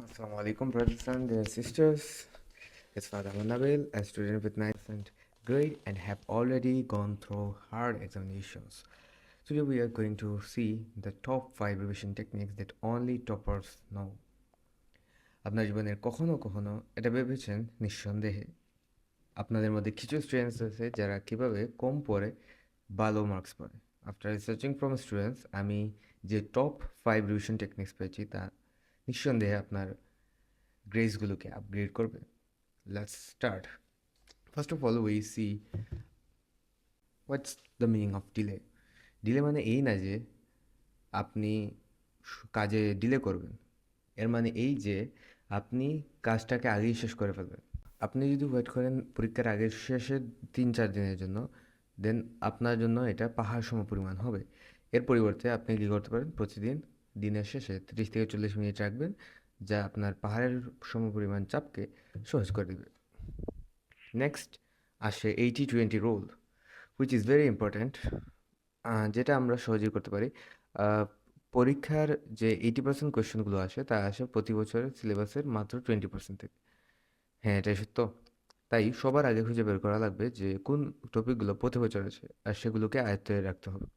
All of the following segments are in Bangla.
Assalamu alaikum, brothers and dear sisters. It's Father Nabil, a student with 9% grade and have already gone through hard examinations. Today we are going to see the top 5 revision techniques that only toppers know. আপনার জীবনের কখনো কখনো এটা ভেবেছেন নিঃসন্দেহে আপনাদের মধ্যে কিছু স্টুডেন্টস আছে যারা কিভাবে কম পড়ে ভালো মার্কস পায়। আফটার রিসার্চিং ফ্রম স্টুডেন্টস আমি যে টপ 5 রিভিশন টেকনিক্স পেয়েছি তা নিঃসন্দেহে আপনার গ্রেসগুলোকে আপগ্রেড করবে। Let's start. First of all, we see what's the meaning of delay. Delay মানে এই না যে আপনি কাজে ডিলে করবেন, এর মানে এই যে আপনি কাজটাকে আগেই শেষ করে ফেলবেন। আপনি যদি ওয়েট করেন পরীক্ষার আগের শেষের 3-4 দিনের জন্য, দেন আপনার জন্য এটা পাহাড় সম পরিমাণ হবে। এর পরিবর্তে আপনি কী করতে পারেন, প্রতিদিন দিনের শেষে 30 থেকে 40 মিনিট রাখবেন, যা আপনার পাহাড়ের সমপরিমাণ চাপকে সহজ করে দেবে। নেক্সট আসে 80-20 rule, which is very important, যেটা আমরা সহজেই করতে পারি। পরীক্ষার যে 80% কোয়েশ্চেনগুলো আসে তা আসে প্রতি বছরের সিলেবাসের মাত্র 20% থেকে। হ্যাঁ, এটাই সত্য। তাই সবার আগে খুঁজে বের করা লাগবে যে কোন টপিকগুলো প্রতি বছর আছে আর সেগুলোকে আয়ত্তে রাখতে হবে।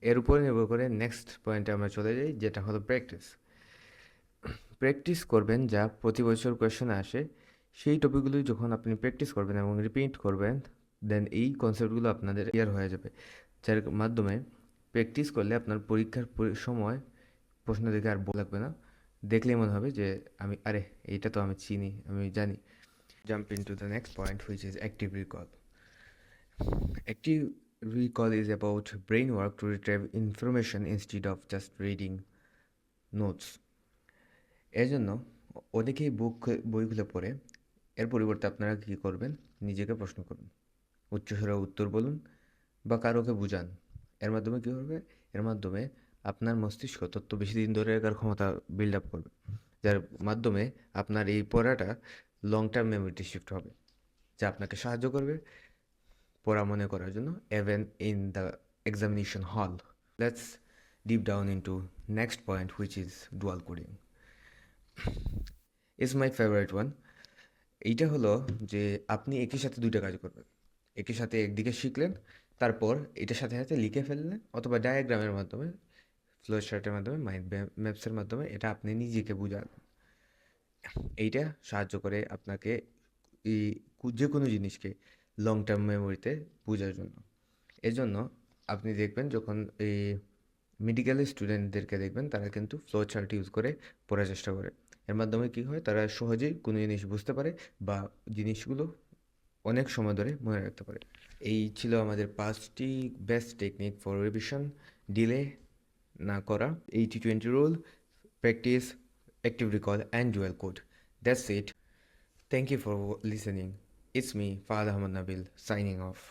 এর উপরে নির্ভর করে নেক্সট পয়েন্টে আমরা চলে যাই, যেটা হলো প্র্যাকটিস। প্র্যাকটিস করবেন যা প্রতি বছর কোয়েশ্চেনে আসে, সেই টপিকগুলো যখন আপনি প্র্যাকটিস করবেন এবং রিপিট করবেন, দেন এই কনসেপ্টগুলো আপনাদের ক্লিয়ার হয়ে যাবে, যার মাধ্যমে প্র্যাকটিস করলে আপনার পরীক্ষার সময় প্রশ্ন দেখে আর বল লাগবে না, দেখলেই মনে হবে যে আরে এইটা তো আমি চিনি, আমি জানি। Jump into the next point, which is active recall. Active recall is about brain work to retrieve information instead of just reading notes. এর জন্য অনেকেই বই খুলে পড়ে, এর পরিবর্তে আপনারা কী করবেন, নিজেকে প্রশ্ন করুন, উচ্চস্বরে উত্তর বলুন বা কারোকে বুঝান। এর মাধ্যমে কী হবে, এর মাধ্যমে আপনার মস্তিষ্ক তথ্য বেশি দিন ধরে রাখার ক্ষমতা বিল্ড আপ করবে, যার মাধ্যমে আপনার এই পড়াটা লং টার্ম মেমোরিতে শিফট হবে, যা আপনাকে সাহায্য করবে পড়া মনে করার জন্য, even in the examination hall. Let's deep down into next point, which is dual coding. Is my favorite one. এইটা হলো যে আপনি একই সাথে দুইটা কাজ করবেন, একই সাথে একদিকে শিখলেন, তারপর এটার সাথে সাথে লিখে ফেললেন, অথবা ডায়াগ্রামের মাধ্যমে, ফ্লো চার্টের মাধ্যমে, মাইন্ড ম্যাপসের মাধ্যমে এটা আপনি নিজেকে বুঝাবেন। এইটা সাহায্য করে আপনাকে এই যে কোনো জিনিসকে লং টার্ম মেমোরিতে বোঝার জন্য। এজন্য আপনি দেখবেন যখন এই মেডিকেলের স্টুডেন্টদেরকে দেখবেন, তারা কিন্তু ফ্লো চার্ট ইউজ করে পড়ার চেষ্টা করে। এর মাধ্যমে কী হয়, তারা সহজেই কোনো জিনিস বুঝতে পারে বা জিনিসগুলো অনেক সময় ধরে মনে রাখতে পারে। এই ছিল আমাদের 5টি best technique for revision: delay না করা, 80-20 rule, practice, active recall and dual code. That's it. Thank you for listening. It's me, Fahad Ahmad Nabil, signing off.